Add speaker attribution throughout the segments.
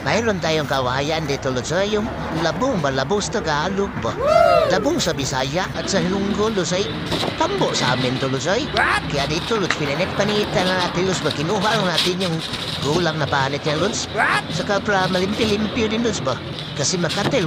Speaker 1: Mayroon tayong kawayan dito, Luzay, yung labong ba, labong sa Tagalog ba? Labong sa Bisaya at sa Ilonggo, Luzay. Tambo sa amin to, Luzay. Kaya dito, Luz, pininet-panitan na natin, Luz, kinuha lang natin yung gulang na panit niya, Luz. Saka para malimpi-limpyo din, Luz ba? Kasi Makati,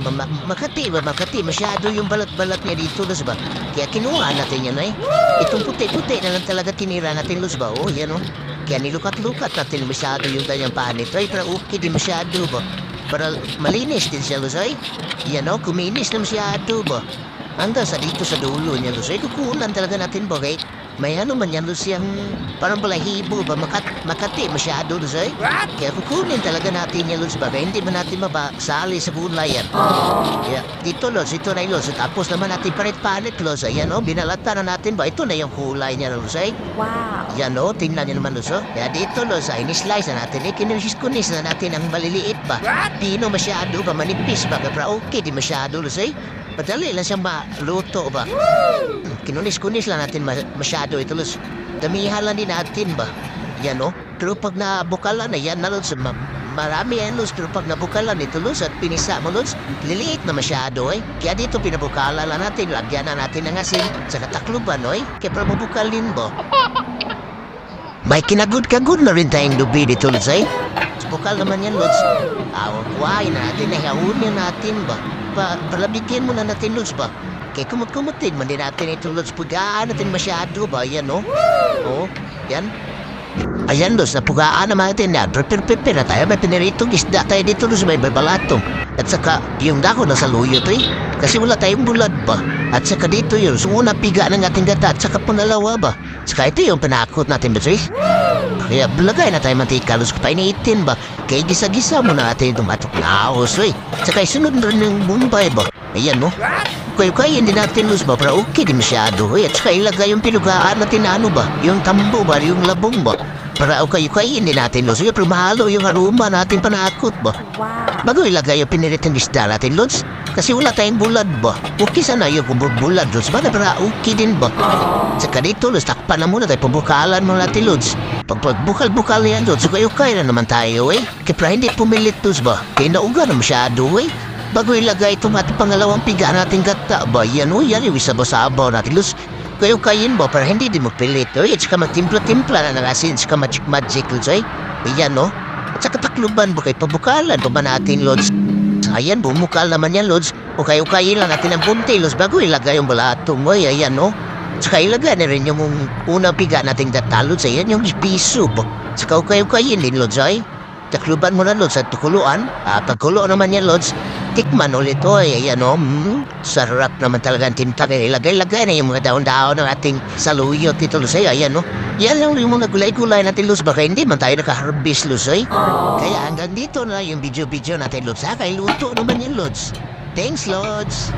Speaker 1: masyado yung balat-balat niya dito, Luz ba? Kaya kinuha natin yan, eh. Itong puti-puti na lang talaga tinira natin, Luz ba? Oh, yan, oh. Kaya nilukat-lukat natin masyado yung kanyang panit. Ay, para okay din masyado ba? Para malinis din siya, Luzay. Yan o, kuminis na masyado ba? Hanggang sa dito sa dulo niya, Luzay. Kukunan talaga natin ba, okay? May ano man yan, Luzay, yung parang balahibo ba? Makati masyado, Luzay. Kaya kukunin talaga natin yan, Luzay, ba? Kaya hindi man natin mabasali sa gulay yan. Kaya dito, Luzay, ito na yung Luzay. Tapos naman natin palit-palit, Luzay. Yan o, binalatan na natin ba? Ito na yung kulay niya, Luzay.
Speaker 2: Wow.
Speaker 1: Yan o, tingnan niyo naman, Luzay. Kaya dito, Luzay, ni-slice na natin. Kinunis na natin ang maliliit ba? Pino masyado ba? Manipis ba? Kaya okay, di masyado, Luzay. Madali lang siyang maluto ba? Kinunis-kunis lang natin masyado ito, Luz. Damihan lang din natin ba? Yan o. Pero pag nabukalan na yan na, Luz, marami yan, Luz. Pero pag nabukalan ito, Luz, at pinisa mo, Luz, liliit na masyado, eh. Kaya dito pinabukalan lang natin, lagyan na natin ng asin sa katakluban, eh. Kaya para mabukalin ba? May kinagod-kagod na rin tayong lubi dito, Luz, eh. Bukal naman yan, Luz. Kuhain na natin, nahihahunin natin ba? Palabigyan mo na natin, Luz, ba? Kaya kumut-kumutin man din natin ito, Luz. Pugaan natin masyado ba? Yan, no? Oh, yan. Ayan, Luz, napugaan naman natin yan. Prepare na tayo. May piniritong isda tayo dito, Luz. May balatong. At saka, yung dako na sa luyo to, eh. Kasi wala tayong bulad ba? At saka dito yun. So, una piga ng ating gata. At saka panalawa ba? Saka ito yung pinakot natin, Luz, eh. Kaya lagay na tayo mantika, Luz. Painitin ba? Kaya gisa-gisa mo na natin itong matok na ahos, eh. Saka isunod na rin yung bumbay ba? Ayan, no? Kaya hindi natin, Luz, ba? Para okay di masyado, eh. At saka ilagay yung pinugaan natin na ano ba? Yung tambo ba? Yung labong ba? Para okay hindi natin, Luz. Pero mahalo yung aroma natin panakot ba?
Speaker 2: Wow.
Speaker 1: Bago ilagay yung piniritong isda natin, Luz. Kasi wala tayong bulad ba? Okay sana yung bulad, Luz. Para okay din ba? Saka dito, Luz, takpan na muna tayo. Pabukalan mo natin, Luz. Pag bukal yan, Luz. So kayo na naman tayo, eh. Kaya hindi pumilit, Luz, ba? Kaya nauga na masyado, eh. Bago ilagay itong ating pangalawang piga natin gata ba? Yan, yan yung isabaw-sabaw natin, Luz. Kayo ba? Para hindi din magpilit, eh. At saka magtimpla-timpla na ng asin. Saka magic, Luz, eh. Ayan, no? At saka takluban ba kayo? Pabukalan pa ba natin, Luz? Ayan, bumukal naman yan, Luz. O kayo lang natin ang bunti, Luz. Bago ilagay yung balatong mo, ayan, no? Saka ilagay na rin yung unang piga nating data, Luz. Ayan yung piso ba? Saka kayo din, Luz, ay. Takluban mo na, Luz, at tukuluan. Pagkulo naman yan, Luz. Tikman ulit, oy. Ayan, no? Sarap naman talaga ang timtang. Ilagay na yung mga daon-daon ng ating saluyot dito, Luz. Ayan, no? Yan lang yung mga gulay-gulay natin, Luz. Baka hindi man tayo naka-harvest, Luz, ay. Kaya hanggang dito na yung video natin, Luz. Kaya luto naman yan, Luz. Thanks, Luz.